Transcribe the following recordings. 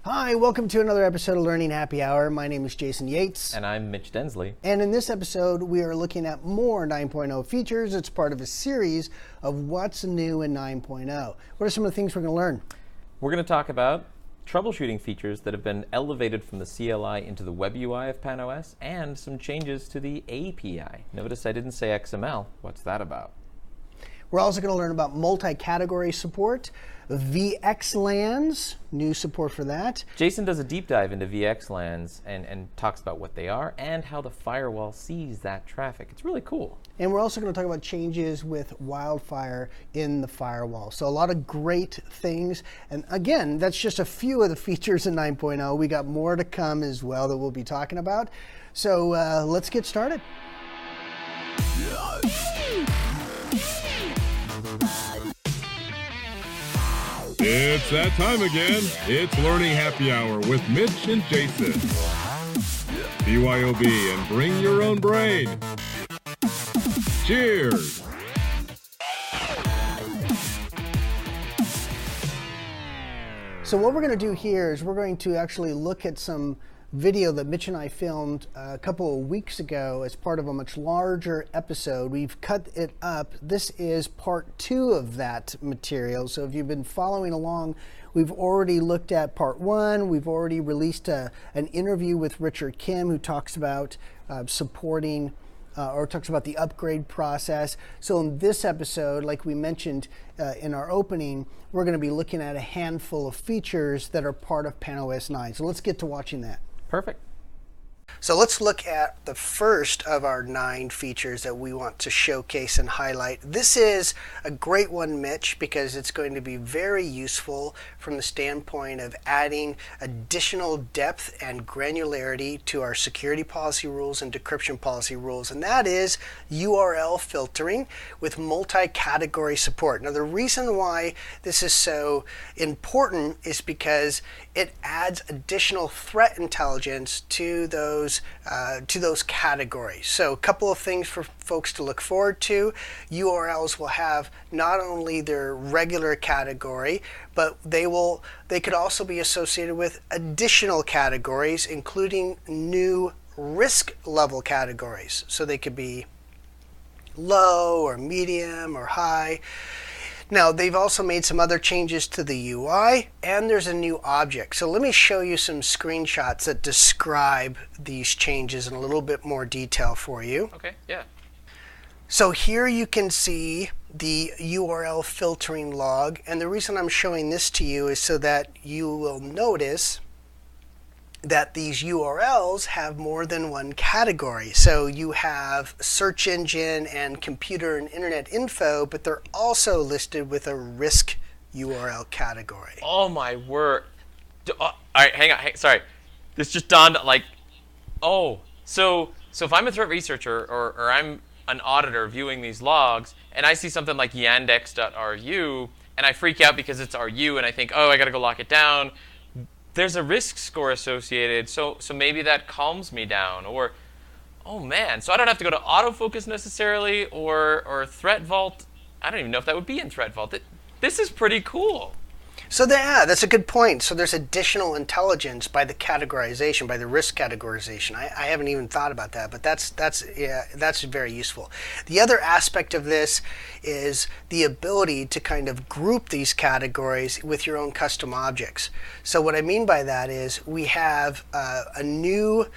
Hi, welcome to another episode of Learning Happy Hour. My name is Jason Yates. And I'm Mitch Densley. And in this episode, we are looking at more 9.0 features. It's part of a series of what's new in 9.0. What are some of the things we're going to learn? We're going to talk about troubleshooting features that have been elevated from the CLI into the WebUI of PanOS, and some changes to the API. Notice I didn't say XML. What's that about? We're also going to learn about multi-category support, VXLANs, new support for that. Jason does a deep dive into VXLANs and talks about what they are and how the firewall sees that traffic. It's really cool. And we're also going to talk about changes with WildFire in the firewall. So a lot of great things. And again, that's just a few of the features in 9.0. We got more to come as well that we'll be talking about. So let's get started. It's that time again. It's Learning Happy Hour with Mitch and Jason. BYOB and bring your own brain. Cheers. So what we're going to do here is we're going to actually look at some video that Mitch and I filmed a couple of weeks ago as part of a much larger episode. We've cut it up. This is part 2 of that material. So if you've been following along, we've already looked at part 1. We've already released an interview with Richard Kim, who talks about supporting or talks about the upgrade process. So in this episode, like we mentioned in our opening, we're going to be looking at a handful of features that are part of PanOS 9. So let's get to watching that. Perfect. So let's look at the first of our 9 features that we want to showcase and highlight. This is a great one, Mitch, because it's going to be very useful from the standpoint of adding additional depth and granularity to our security policy rules and decryption policy rules, and that is URL filtering with multi-category support. Now, the reason why this is so important is because it adds additional threat intelligence to those categories. So a couple of things for folks to look forward to. URLs will have not only their regular category, but they could also be associated with additional categories, including new risk level categories. So they could be low or medium or high. Now, they've also made some other changes to the UI, and there's a new object. So let me show you some screenshots that describe these changes in a little bit more detail for you. Okay, yeah. So here you can see the URL filtering log, and the reason I'm showing this to you is so that you will notice that these URLs have more than one category. So you have search engine and computer and internet info, but they're also listed with a risk URL category. Oh my word. All right, hang on. Sorry. This just dawned like, so if I'm a threat researcher or I'm an auditor viewing these logs and I see something like yandex.ru and I freak out because it's RU and I think, I got to go lock it down. There's a risk score associated, so maybe that calms me down. Or, oh man, so I don't have to go to autofocus necessarily or Threat Vault. I don't even know if that would be in Threat Vault. This is pretty cool. So that's a good point. So there's additional intelligence by the categorization, by the risk categorization. I haven't even thought about that, but that's very useful. The other aspect of this is the ability to kind of group these categories with your own custom objects. So what I mean by that is we have a new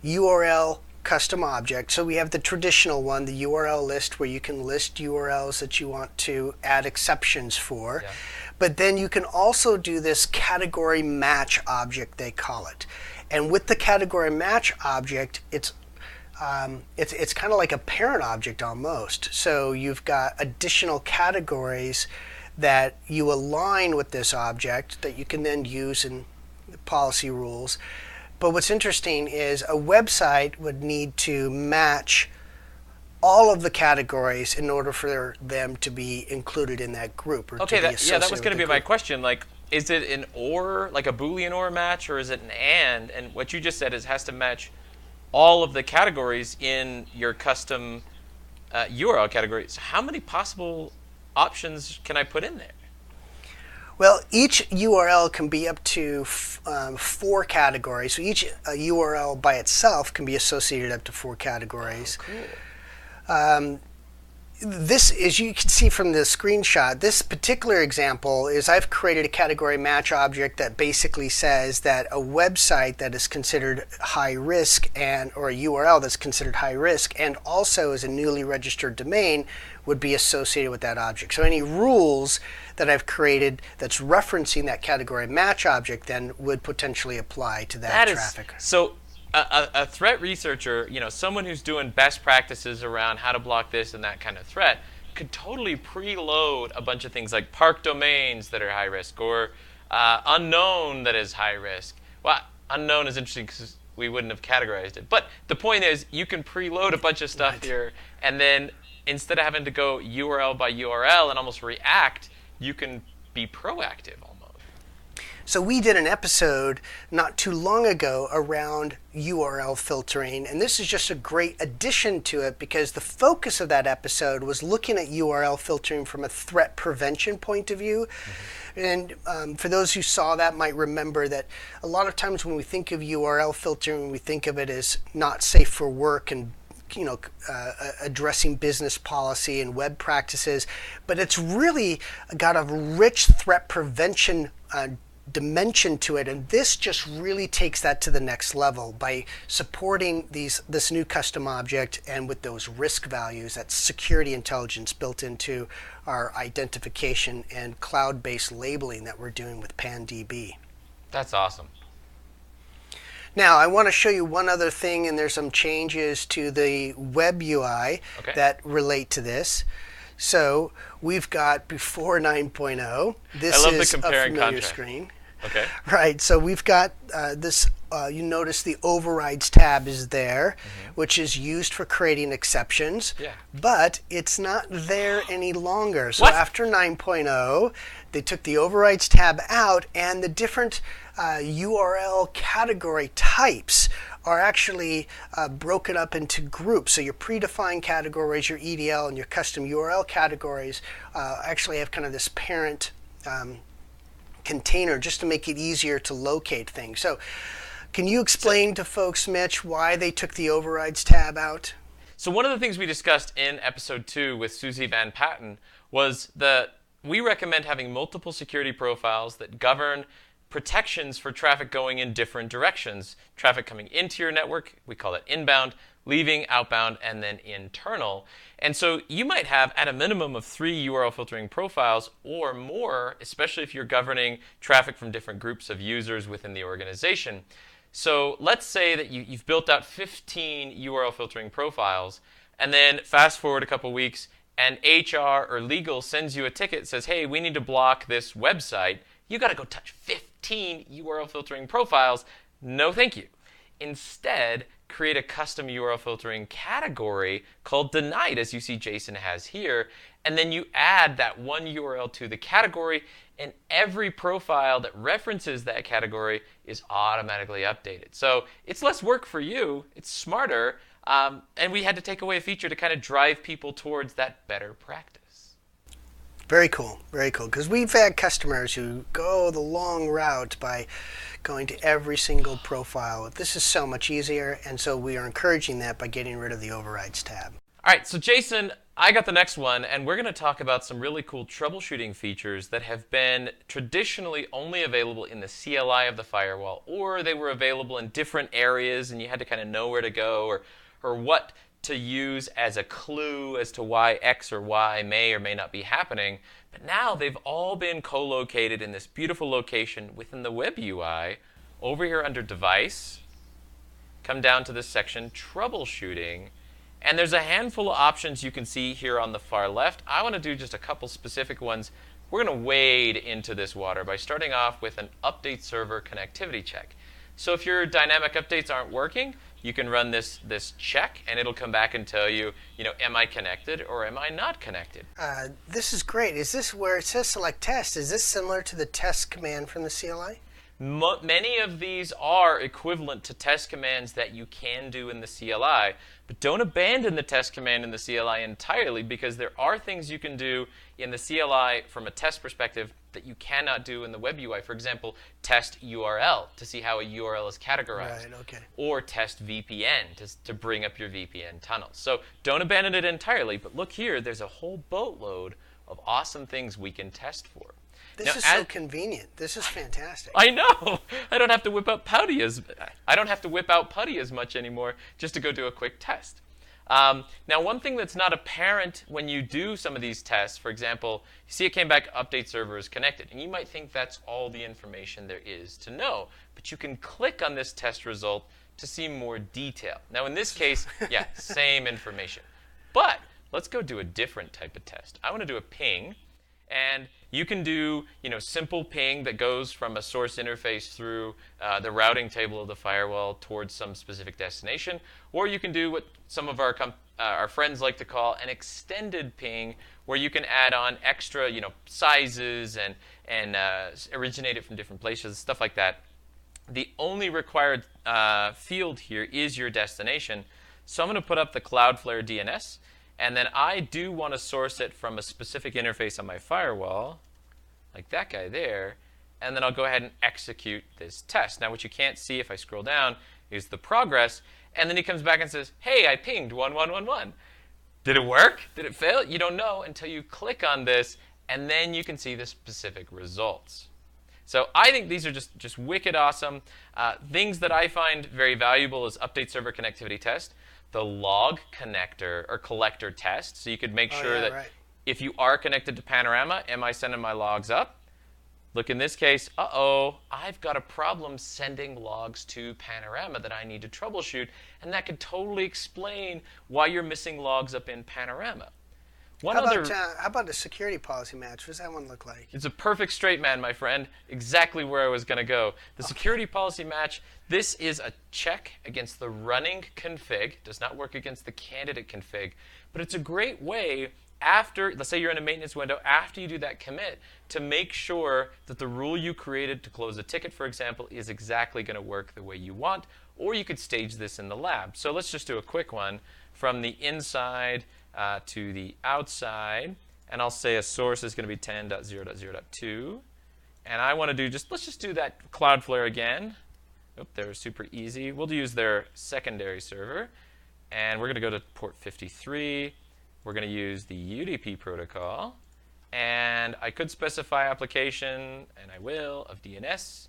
URL custom object. So we have the traditional one, the URL list, where you can list URLs that you want to add exceptions for. Yeah. But then you can also do this category match object, they call it. And with the category match object, it's kind of like a parent object almost. So you've got additional categories that you align with this object that you can then use in the policy rules. But what's interesting is a website would need to match all of the categories in order for them to be included in that group. Or okay, that was going to be my question. Like, is it an or, like a Boolean or match, or is it an and? And what you just said is it has to match all of the categories in your custom URL category. So how many possible options can I put in there? Well, each URL can be up to 4 categories. So each URL by itself can be associated up to 4 categories. Oh, cool. This, as you can see from the screenshot, this particular example is I've created a category match object that basically says that a website that is considered high risk or a URL that's considered high risk and also is a newly registered domain would be associated with that object. So any rules that I've created that's referencing that category match object then would potentially apply to that traffic. So a threat researcher, someone who's doing best practices around how to block this and that kind of threat, could totally preload a bunch of things like park domains that are high risk or unknown that is high risk. Well, unknown is interesting because we wouldn't have categorized it. But the point is, you can preload a bunch of stuff here, and then instead of having to go URL by URL and almost react, you can be proactive almost. So we did an episode not too long ago around URL filtering, and this is just a great addition to it because the focus of that episode was looking at URL filtering from a threat prevention point of view. And for those who saw that might remember that a lot of times when we think of URL filtering, we think of it as not safe for work and addressing business policy and web practices, but it's really got a rich threat prevention dimension to it, and this just really takes that to the next level by supporting this new custom object and with those risk values, that security intelligence built into our identification and cloud-based labeling that we're doing with PanDB. That's awesome. Now, I want to show you one other thing, and there's some changes to the WebUI that relate to this. So we've got before 9.0. This is a familiar screen. Okay. Right. So we've got this. You notice the overrides tab is there, which is used for creating exceptions. Yeah. But it's not there any longer. So What? after 9.0, they took the overrides tab out, and the different URL category types are actually broken up into groups. So your predefined categories, your EDL, and your custom URL categories actually have kind of this parent container just to make it easier to locate things. So can you explain to folks, Mitch, why they took the overrides tab out? So one of the things we discussed in episode 2 with Susie Van Patten was that we recommend having multiple security profiles that govern protections for traffic going in different directions. Traffic coming into your network, we call it inbound, leaving, outbound, and then internal. And so you might have at a minimum of 3 URL filtering profiles or more, especially if you're governing traffic from different groups of users within the organization. So let's say that you've built out 15 URL filtering profiles, and then fast forward a couple weeks, and HR or legal sends you a ticket, says, hey, we need to block this website. You got to go touch 15 URL filtering profiles. No, thank you. Instead, create a custom URL filtering category called denied, as you see Jason has here, and then you add that one URL to the category, and every profile that references that category is automatically updated. So it's less work for you, it's smarter, and we had to take away a feature to kind of drive people towards that better practice. Very cool, because we've had customers who go the long route by going to every single profile. This is so much easier, and so we are encouraging that by getting rid of the overrides tab. All right, so Jason, I got the next one, and we're going to talk about some really cool troubleshooting features that have been traditionally only available in the CLI of the firewall, or they were available in different areas, and you had to kind of know where to go or what to use as a clue as to why X or Y may or may not be happening. But now they've all been co-located in this beautiful location within the WebUI. Over here under Device, come down to this section, Troubleshooting, and there's a handful of options you can see here on the far left. I want to do just a couple specific ones. We're going to wade into this water by starting off with an update server connectivity check. So if your dynamic updates aren't working, you can run this check, and it'll come back and tell you, am I connected or am I not connected? This is great. Is this where it says select test? Is this similar to the test command from the CLI? Many of these are equivalent to test commands that you can do in the CLI, but don't abandon the test command in the CLI entirely, because there are things you can do in the CLI from a test perspective that you cannot do in the WebUI. For example, test URL to see how a URL is categorized. Right, okay. Or test VPN to bring up your VPN tunnels. So don't abandon it entirely, but look here, there's a whole boatload of awesome things we can test for. This is so convenient. This is fantastic. I know. I don't have to whip out Putty as much anymore just to go do a quick test. Now, one thing that's not apparent when you do some of these tests, for example, you see it came back, update server is connected, and you might think that's all the information there is to know, but you can click on this test result to see more detail. Now, in this case, yeah, same information. But let's go do a different type of test. I want to do a ping. And you can do, simple ping that goes from a source interface through the routing table of the firewall towards some specific destination, or you can do what some of our friends like to call an extended ping, where you can add on extra, sizes and originate it from different places, stuff like that. The only required field here is your destination. So I'm going to put up the Cloudflare DNS. And then I do want to source it from a specific interface on my firewall, like that guy there. And then I'll go ahead and execute this test. Now, what you can't see if I scroll down is the progress. And then he comes back and says, hey, I pinged 1111. Did it work? Did it fail? You don't know until you click on this, and then you can see the specific results. So I think these are just wicked awesome. Things that I find very valuable is update server connectivity test, the log connector or collector test. So you could make sure that if you are connected to Panorama, am I sending my logs up? Look, in this case, I've got a problem sending logs to Panorama that I need to troubleshoot, and that could totally explain why you're missing logs up in Panorama. How about a security policy match? What does that one look like? It's a perfect straight man, my friend. Exactly where I was going to go. The security policy match, this is a check against the running config. Does not work against the candidate config. But it's a great way after, let's say you're in a maintenance window, after you do that commit, to make sure that the rule you created to close a ticket, for example, is exactly going to work the way you want. Or you could stage this in the lab. So let's just do a quick one from the inside to the outside, and I'll say a source is going to be 10.0.0.2, and I want to do let's just do that Cloudflare again. They're super easy. We'll use their secondary server, and we're going to go to port 53. We're going to use the UDP protocol, and I could specify application, and I will, of DNS,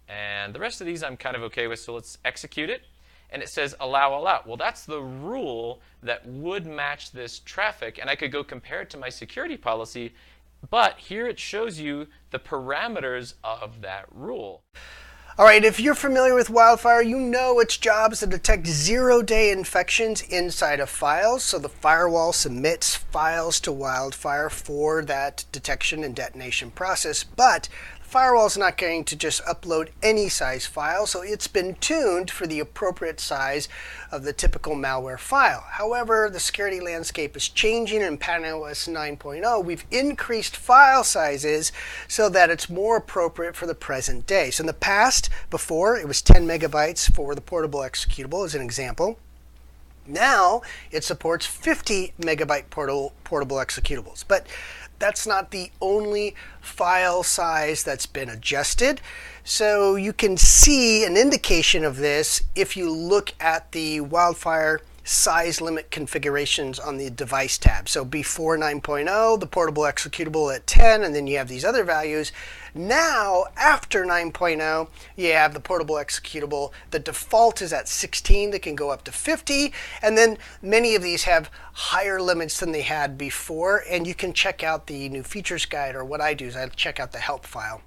and the rest of these I'm kind of okay with, so let's execute it. And it says allow all out. Well, that's the rule that would match this traffic, and I could go compare it to my security policy, but here it shows you the parameters of that rule. All right, if you're familiar with WildFire, you know its job is to detect zero-day infections inside of files. So the firewall submits files to WildFire for that detection and detonation process, but firewall is not going to just upload any size file, so it's been tuned for the appropriate size of the typical malware file. However, the security landscape is changing. In PatentOS 9.0, we've increased file sizes so that it's more appropriate for the present day. So in the past, before, it was 10 megabytes for the portable executable as an example. Now it supports 50 megabyte portable executables. But that's not the only file size that's been adjusted. So you can see an indication of this if you look at the WildFire size limit configurations on the device tab. So before 9.0, the portable executable at 10, and then you have these other values. Now, after 9.0, you have the portable executable. The default is at 16. They can go up to 50. And then many of these have higher limits than they had before. And you can check out the new features guide, or what I do is I check out the help file.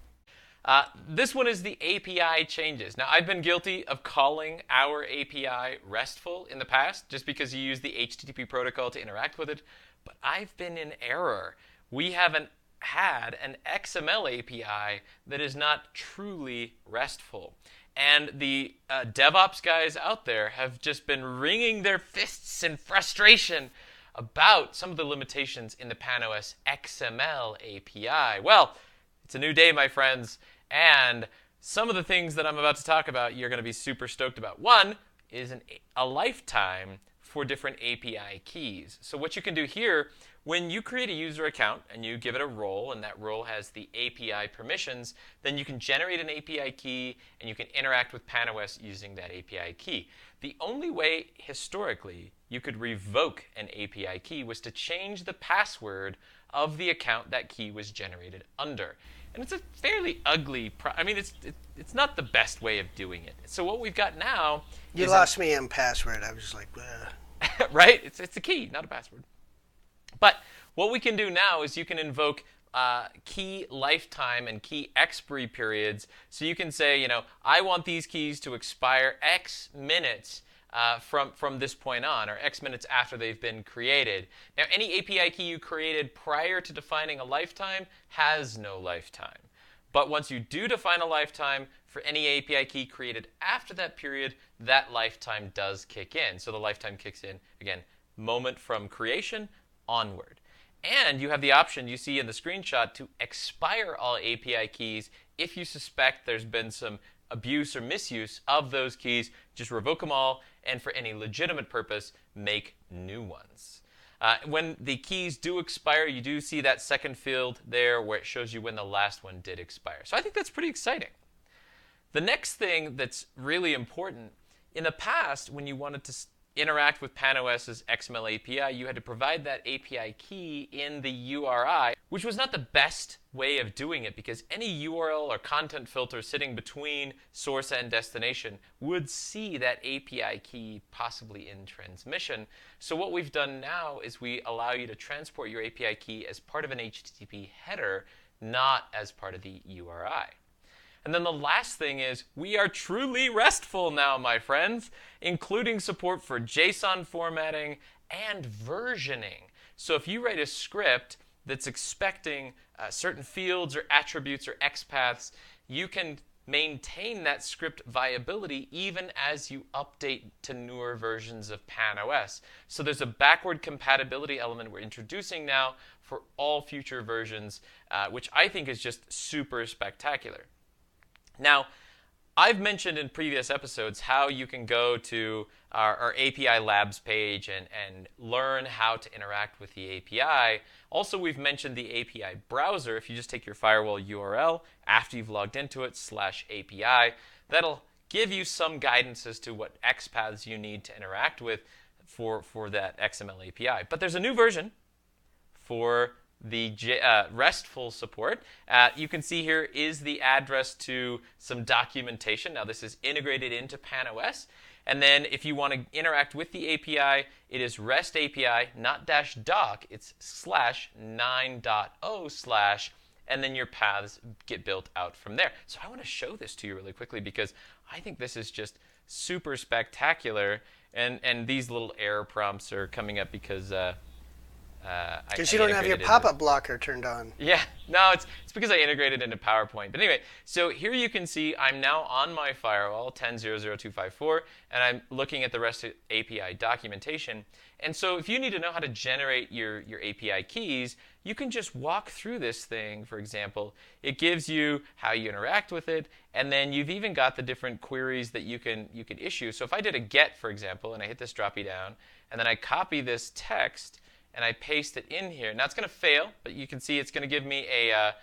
This one is the API changes. Now, I've been guilty of calling our API RESTful in the past, just because you use the HTTP protocol to interact with it, but I've been in error. We haven't had an XML API that is not truly RESTful. And the DevOps guys out there have just been wringing their fists in frustration about some of the limitations in the PatentOS XML API. Well, it's a new day, my friends, and some of the things that I'm about to talk about you're going to be super stoked about. One is a lifetime for different API keys. So what you can do here, when you create a user account and you give it a role, and that role has the API permissions, then you can generate an API key and you can interact with PanOS using that API key. The only way historically you could revoke an API key was to change the password of the account that key was generated under. And it's a fairly ugly, it's not the best way of doing it. So what we've got now You lost me on password. I was just like, right? It's a key, not a password. But what we can do now is you can invoke key lifetime and key expiry periods. So you can say, I want these keys to expire X minutes from this point on, or X minutes after they've been created. Now, any API key you created prior to defining a lifetime has no lifetime. But once you do define a lifetime for any API key created after that period, that lifetime does kick in. So the lifetime kicks in, again, moment from creation onward. And you have the option you see in the screenshot to expire all API keys if you suspect there's been some abuse or misuse of those keys. Just revoke them all, and for any legitimate purpose, make new ones. When the keys do expire, you do see that second field there where it shows you when the last one did expire. So I think that's pretty exciting. The next thing that's really important, in the past, when you wanted to interact with PanOS's XML API, you had to provide that API key in the URI, which was not the best way of doing it because any URL or content filter sitting between source and destination would see that API key possibly in transmission. So what we've done now is we allow you to transport your API key as part of an HTTP header, not as part of the URI. And then the last thing is we are truly RESTful now, my friends, including support for JSON formatting and versioning. So if you write a script that's expecting certain fields or attributes or XPaths, you can maintain that script viability even as you update to newer versions of PanOS. So there's a backward compatibility element we're introducing now for all future versions, which I think is just super spectacular. Now, I've mentioned in previous episodes how you can go to our API Labs page and learn how to interact with the API. Also, we've mentioned the API browser. If you just take your firewall URL after you've logged into it /API, that'll give you some guidance as to what XPaths you need to interact with for that XML API. But there's a new version for the RESTful support. You can see here is the address to some documentation. Now this is integrated into PanOS. And then if you want to interact with the API, it is REST API, not -doc, it's /9.0/ and then your paths get built out from there. So I want to show this to you really quickly because I think this is just super spectacular. And these little error prompts are coming up because because you don't have your pop-up blocker turned on. Yeah, no, it's because I integrated into PowerPoint. But anyway, so here you can see I'm now on my firewall, 10.0.0.254, and I'm looking at the REST API documentation. And so if you need to know how to generate your API keys, you can just walk through this thing, for example. It gives you how you interact with it, and then you've even got the different queries that you can issue. So if I did a get, for example, and I hit this drop down, and then I copy this text, and I paste it in here. Now it's going to fail, but you can see it's going to give me a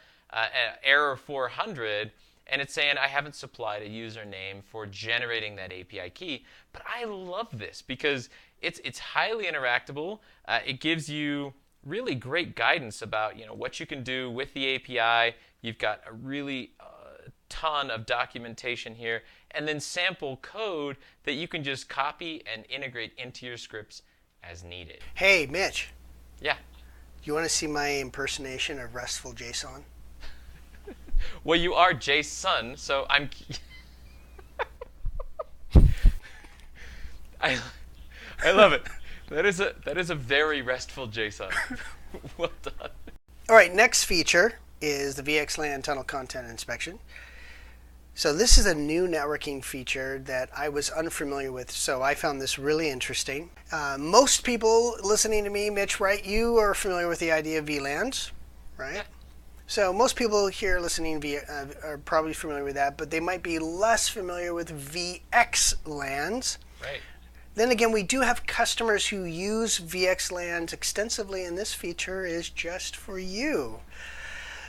error 400, and it's saying I haven't supplied a username for generating that API key. But I love this because it's highly interactable. It gives you really great guidance about what you can do with the API. You've got a really ton of documentation here, and then sample code that you can just copy and integrate into your scripts as needed. Hey, Mitch. Yeah. You want to see my impersonation of Restful Jason? Well, you are Jason, so I'm. I love it. That is a very restful Jason. Well done. All right, next feature is the VXLAN Tunnel Content Inspection. So this is a new networking feature that I was unfamiliar with, so I found this really interesting. Most people listening to me, Mitch, right, you are familiar with the idea of VLANs, right? Yeah. So most people here listening are probably familiar with that, but they might be less familiar with VXLANs. Right. Then again, we do have customers who use VXLANs extensively, and this feature is just for you.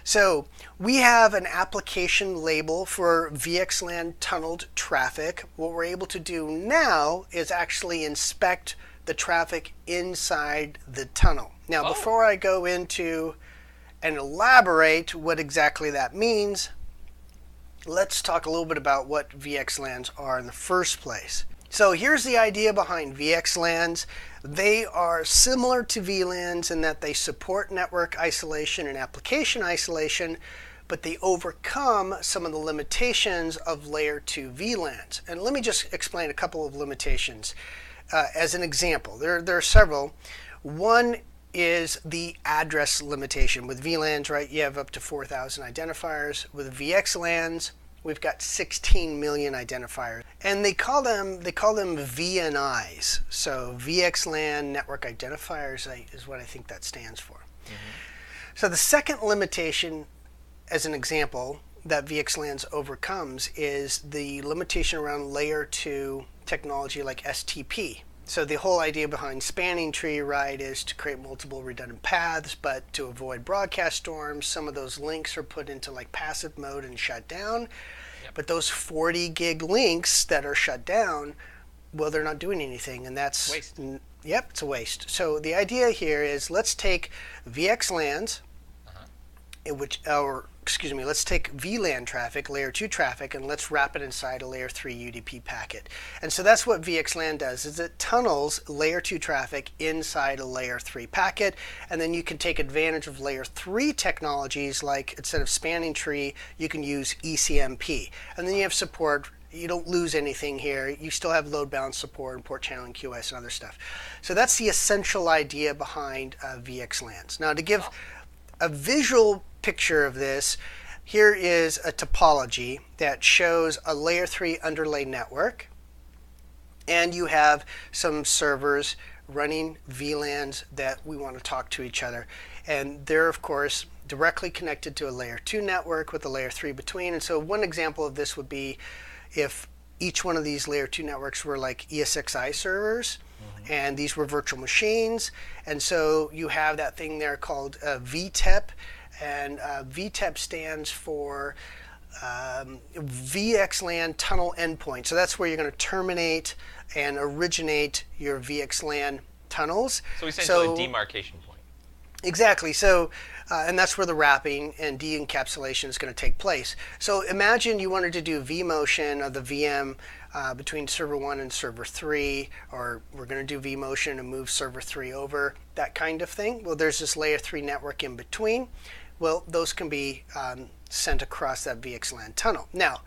So we have an application label for VXLAN tunneled traffic. What we're able to do now is actually inspect the traffic inside the tunnel. Now, before I go into and elaborate what exactly that means, let's talk a little bit about what VXLANs are in the first place. So here's the idea behind VXLANs. They are similar to VLANs in that they support network isolation and application isolation, but they overcome some of the limitations of layer 2 VLANs. And let me just explain a couple of limitations as an example. There are several. One is the address limitation. With VLANs, right, you have up to 4,000 identifiers. With VXLANs, we've got 16 million identifiers, and they call them VNIs. So VXLAN network identifiers is what I think that stands for. So the second limitation, as an example, that VXLANs overcomes is the limitation around layer 2 technology like STP. So the whole idea behind spanning tree, right, is to create multiple redundant paths, but to avoid broadcast storms, some of those links are put into like passive mode and shut down. But those 40 gig links that are shut down, well, they're not doing anything, and that's waste. Yep, it's a waste. So the idea here is let's take VXLANs, let's take VLAN traffic, layer 2 traffic, and let's wrap it inside a layer 3 UDP packet. And so that's what VXLAN does, is it tunnels layer 2 traffic inside a layer 3 packet, and then you can take advantage of layer 3 technologies, like instead of spanning tree, you can use ECMP. And then you have support. You don't lose anything here. You still have load balance support and port channeling QoS and other stuff. So that's the essential idea behind VXLANs. Now, to give a visual picture of this, here is a topology that shows a layer 3 underlay network, and you have some servers running VLANs that we want to talk to each other, and they're of course directly connected to a layer 2 network with a layer 3 between. And so one example of this would be if each one of these layer 2 networks were like ESXi servers, and these were virtual machines, and so you have that thing there called VTEP, and VTEP stands for VXLAN tunnel endpoint. So that's where you're going to terminate and originate your VXLAN tunnels. So essentially a demarcation point. Exactly. So, and that's where the wrapping and de-encapsulation is going to take place. So imagine you wanted to do vMotion of the VM between server 1 and server 3, or we're going to do vMotion and move server 3 over, that kind of thing. Well, there's this layer 3 network in between. Well, those can be sent across that VXLAN tunnel. Now,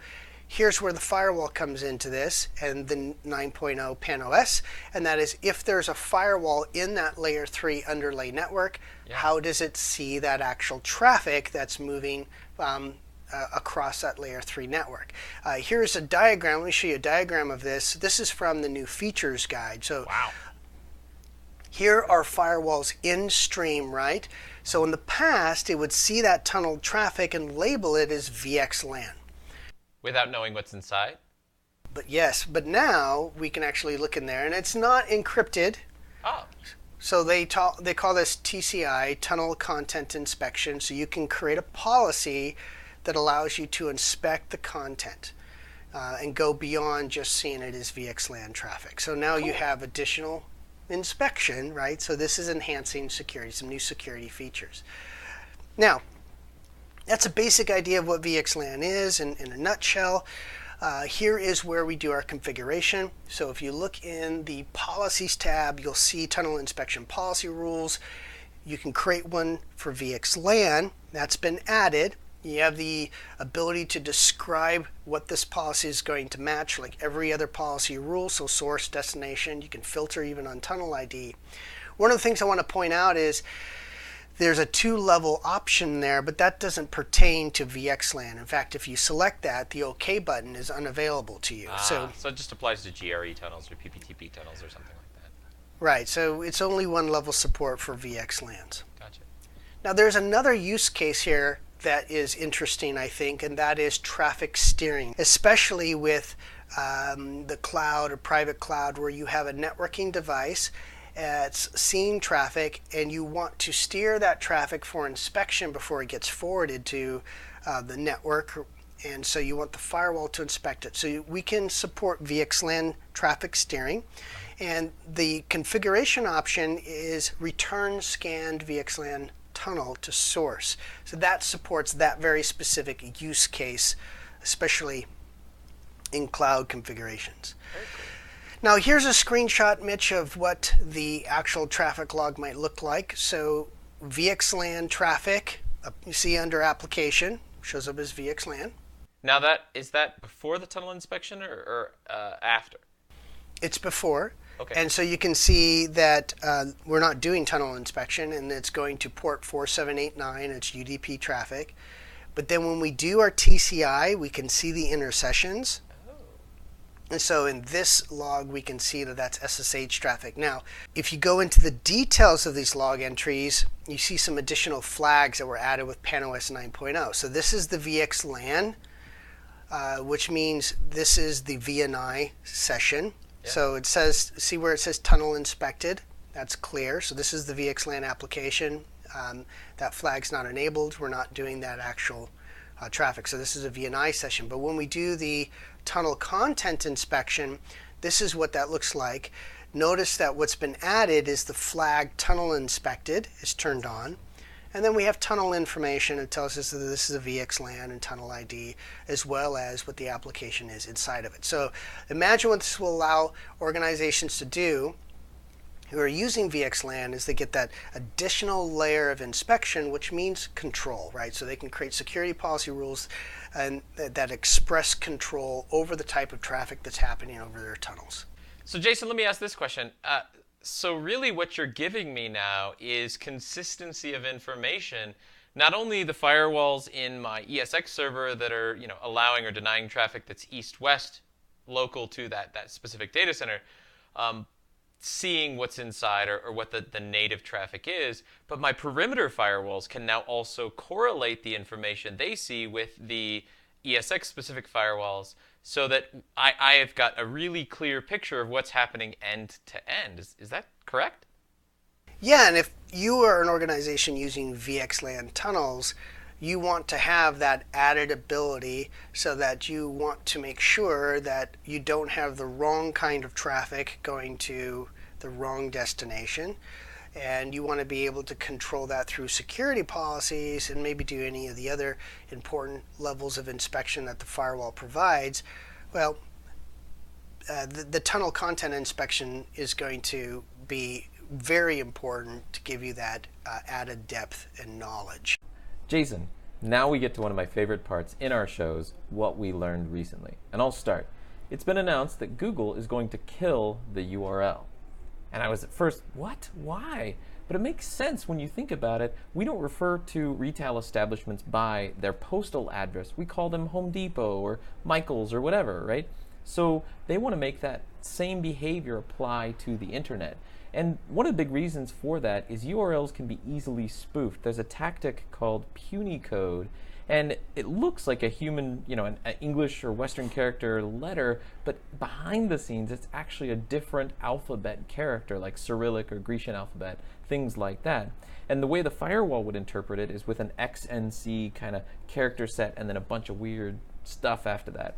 here's where the firewall comes into this, and the 9.0 PAN-OS, and that is if there's a firewall in that layer 3 underlay network, how does it see that actual traffic that's moving across that layer 3 network? Here's a diagram. Let me show you a diagram of this. This is from the new features guide. So here are firewalls in stream, right? So in the past, it would see that tunneled traffic and label it as VXLAN. Without knowing what's inside? But yes, but now we can actually look in there, and it's not encrypted. So they call this TCI, Tunnel Content Inspection, so you can create a policy that allows you to inspect the content and go beyond just seeing it as VXLAN traffic. So now you have additional inspection, right? So this is enhancing security, some new security features. Now, that's a basic idea of what VXLAN is in a nutshell. Here is where we do our configuration. So if you look in the Policies tab, you'll see Tunnel Inspection Policy Rules. You can create one for VXLAN. That's been added. You have the ability to describe what this policy is going to match, like every other policy rule, so source, destination. You can filter even on tunnel ID. One of the things I want to point out is there's a 2-level option there, but that doesn't pertain to VXLAN. In fact, if you select that, the OK button is unavailable to you. So it just applies to GRE tunnels or PPTP tunnels or something like that. Right, so it's only 1 level support for VXLANs. Gotcha. Now there's another use case here that is interesting, I think, and that is traffic steering, especially with the cloud or private cloud where you have a networking device it's seeing traffic and you want to steer that traffic for inspection before it gets forwarded to the network, and so you want the firewall to inspect it. So we can support VXLAN traffic steering, and the configuration option is return scanned VXLAN tunnel to source. So that supports that very specific use case, especially in cloud configurations. Now here's a screenshot, Mitch, of what the actual traffic log might look like. So VXLAN traffic, you see under application, shows up as VXLAN. Now is that before the tunnel inspection or after? It's before. Okay. And so you can see that we're not doing tunnel inspection, and it's going to port 4789, it's UDP traffic. But then when we do our TCI, we can see the intercessions. And so in this log, we can see that that's SSH traffic. Now, if you go into the details of these log entries, you see some additional flags that were added with PanOS 9.0. So this is the VXLAN, which means this is the VNI session. Yeah. So it says, see where it says tunnel inspected? That's clear. So this is the VXLAN application. That flag's not enabled. We're not doing that actual traffic. So this is a VNI session. But when we do the tunnel content inspection, this is what that looks like. Notice that what's been added is the flag tunnel inspected is turned on. And then we have tunnel information. It tells us that this is a VXLAN and tunnel ID, as well as what the application is inside of it. So imagine what this will allow organizations to do who are using VXLAN is they get that additional layer of inspection, which means control, right? So they can create security policy rules and that express control over the type of traffic that's happening over their tunnels. So Jason, let me ask this question. So really what you're giving me now is consistency of information, not only the firewalls in my ESX server that are allowing or denying traffic that's east-west local to that specific data center, seeing what's inside or what the native traffic is, but my perimeter firewalls can now also correlate the information they see with the ESX specific firewalls so that I have got a really clear picture of what's happening end to end. Is that correct? Yeah, and if you are an organization using VXLAN tunnels, you want to have that added ability so that you want to make sure that you don't have the wrong kind of traffic going to the wrong destination. And you want to be able to control that through security policies and maybe do any of the other important levels of inspection that the firewall provides. Well, the tunnel content inspection is going to be very important to give you that added depth and knowledge. Jason, now we get to one of my favorite parts in our shows, what we learned recently. And I'll start. It's been announced that Google is going to kill the URL. And I was at first, what? Why? But it makes sense when you think about it. We don't refer to retail establishments by their postal address. We call them Home Depot or Michael's or whatever, right? So they want to make that same behavior apply to the internet. And one of the big reasons for that is URLs can be easily spoofed. There's a tactic called puny code, and it looks like a human, an English or Western character letter, but behind the scenes, it's actually a different alphabet character, like Cyrillic or Grecian alphabet, things like that. And the way the firewall would interpret it is with an XNC kind of character set and then a bunch of weird stuff after that.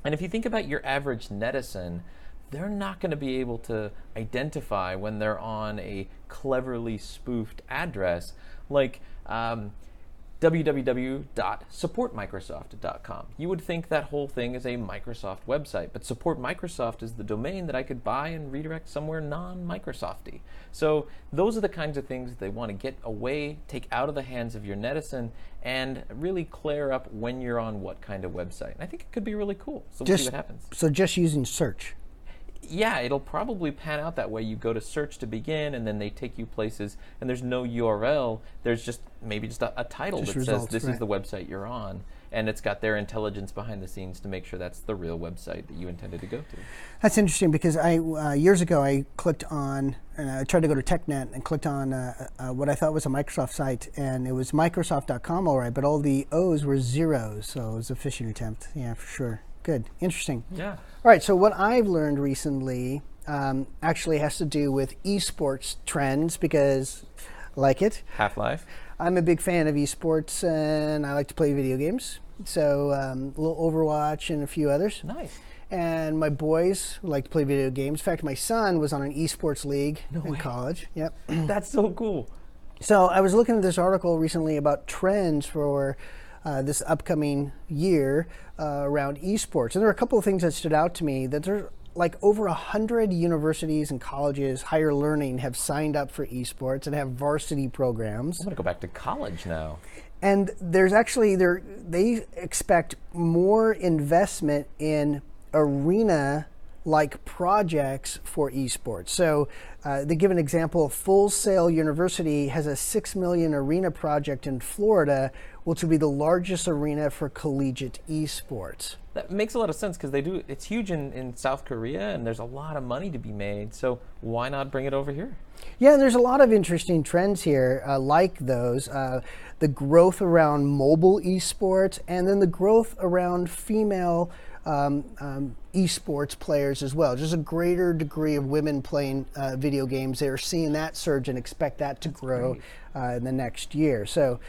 And if you think about your average netizen, they're not going to be able to identify when they're on a cleverly spoofed address like www.supportmicrosoft.com. You would think that whole thing is a Microsoft website, but Support Microsoft is the domain that I could buy and redirect somewhere non-Microsofty. So those are the kinds of things that they want to get away, take out of the hands of your netizen, and really clear up when you're on what kind of website. And I think it could be really cool. So we'll see what happens. So just using search. Yeah, it'll probably pan out that way. You go to search to begin, and then they take you places, and there's no URL. There's just maybe just a title that says this is the website you're on. and it's got their intelligence behind the scenes to make sure that's the real website that you intended to go to. That's interesting because years ago I clicked on, and I tried to go to TechNet and clicked on what I thought was a Microsoft site, and it was Microsoft.com, all right, but all the O's were zeros, so it was a phishing attempt. Yeah, for sure. Good. Interesting. Yeah. All right, so what I've learned recently actually has to do with eSports trends because I like it. Half-Life. I'm a big fan of eSports and I like to play video games. So a little Overwatch and a few others. Nice. And my boys like to play video games. In fact, my son was on an eSports league in college. Yep. That's so cool. So I was looking at this article recently about trends for this upcoming year around esports. And there are a couple of things that stood out to me, that there's like over 100 universities and colleges, higher learning, have signed up for esports and have varsity programs. I'm going to go back to college now. And there's actually, they expect more investment in arena-like projects for esports. So they give an example. Full Sail University has a $6 million arena project in Florida, which will be the largest arena for collegiate esports. That makes a lot of sense because it's huge in South Korea and there's a lot of money to be made. So why not bring it over here? Yeah, there's a lot of interesting trends here like those. The growth around mobile esports and then the growth around female esports players as well. Just a greater degree of women playing video games. They're seeing that surge and expect that to grow in the next year. So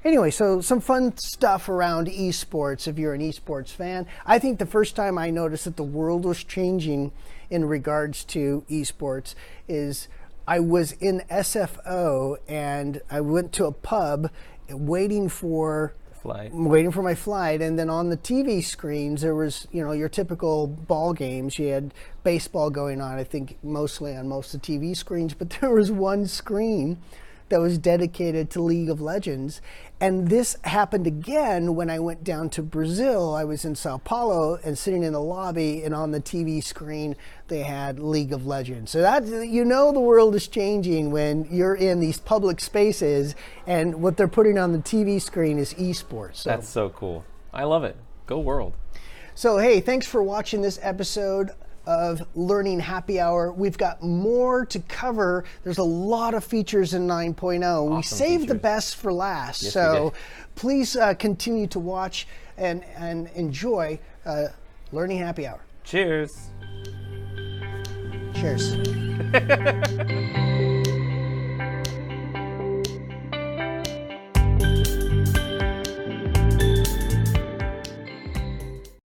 anyway, so some fun stuff around esports if you're an esports fan. I think the first time I noticed that the world was changing in regards to esports is I was in SFO and I went to a pub waiting for my flight, and then on the TV screens there was, your typical ball games. You had baseball going on, I think mostly on most of the TV screens, but there was one screen that was dedicated to League of Legends. And this happened again when I went down to Brazil. I was in Sao Paulo and sitting in the lobby, and on the TV screen they had League of Legends. So that, the world is changing when you're in these public spaces and what they're putting on the TV screen is esports. So. That's so cool. I love it. Go world. So hey, thanks for watching this episode of Learning Happy Hour. We've got more to cover. There's a lot of features in 9.0. Awesome. We saved the best for last. Yes, so please continue to watch and enjoy Learning Happy Hour. Cheers. Cheers.